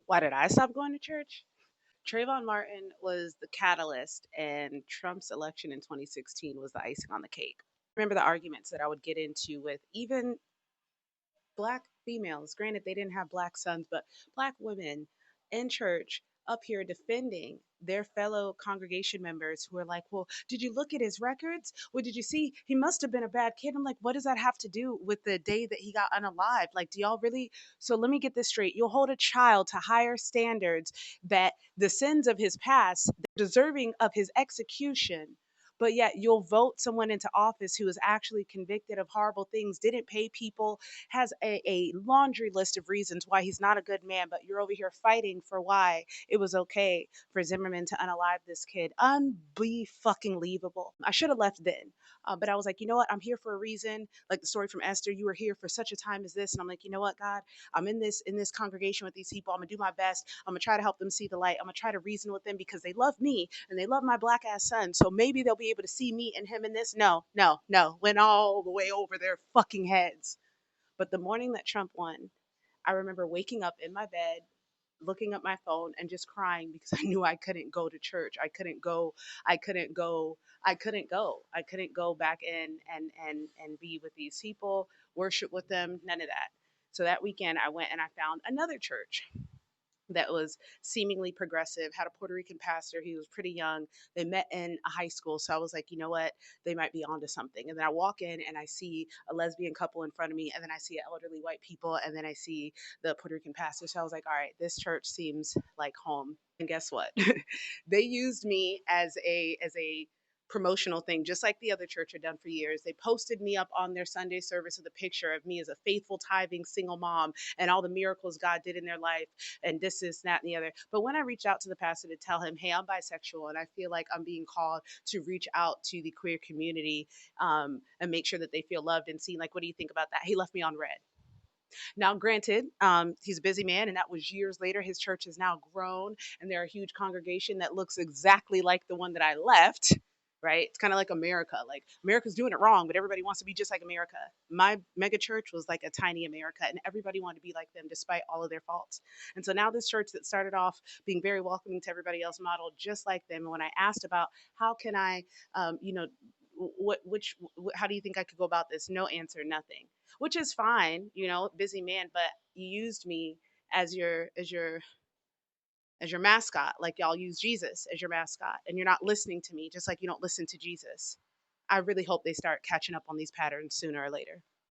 Why did I stop going to church? Trayvon Martin was the catalyst, and Trump's election in 2016 was the icing on the cake. Remember the arguments that I would get into with even black females. Granted, they didn't have black sons, but black women in church up here defending their fellow congregation members who are like, well, did you look at his records? Well, did you see he must have been a bad kid? I'm like, what does that have to do with the day that he got unalived? Like, do y'all really? So let me get this straight. You'll hold a child to higher standards that the sins of his past, deserving of his execution, but yet you'll vote someone into office who is actually convicted of horrible things, didn't pay people, has a laundry list of reasons why he's not a good man, but you're over here fighting for why it was okay for Zimmerman to unalive this kid. Fucking believable. I should have left then, but I was like, you know what? I'm here for a reason. Like the story from Esther, you were here for such a time as this, and I'm like, you know what, God, I'm in this congregation with these people. I'm gonna do my best. I'm gonna try to help them see the light. I'm gonna try to reason with them because they love me and they love my black ass son. So maybe they'll be able to see me and him in this. No, no, no. Went all the way over their fucking heads. But the morning that Trump won, I remember waking up in my bed, looking at my phone and just crying because I knew I couldn't go to church. I couldn't go. I couldn't go. I couldn't go. I couldn't go back in and be with these people, worship with them, none of that. So that weekend I went and I found another church that was seemingly progressive, had a Puerto Rican pastor. He was pretty young. They met in a high school. So I was like, you know what? They might be onto something. And then I walk in and I see a lesbian couple in front of me. And then I see elderly white people. And then I see the Puerto Rican pastor. So I was like, all right, this church seems like home. And guess what? They used me as a promotional thing, just like the other church had done for years. They posted me up on their Sunday service with a picture of me as a faithful, tithing single mom and all the miracles God did in their life and this is that and the other. But when I reached out to the pastor to tell him, hey, I'm bisexual and I feel like I'm being called to reach out to the queer community and make sure that they feel loved and seen, like, what do you think about that? He left me on red. Now, granted, he's a busy man, and that was years later. His church has now grown, and they're a huge congregation that looks exactly like the one that I left. Right? It's kind of like America. Like America's doing it wrong, but everybody wants to be just like America. My mega church was like a tiny America, and everybody wanted to be like them despite all of their faults. And so now this church that started off being very welcoming to everybody else, modeled just like them. And when I asked about how can I, how do you think I could go about this? No answer, nothing, which is fine, busy man, but you used me as your mascot, like y'all use Jesus as your mascot, and you're not listening to me, just like you don't listen to Jesus. I really hope they start catching up on these patterns sooner or later.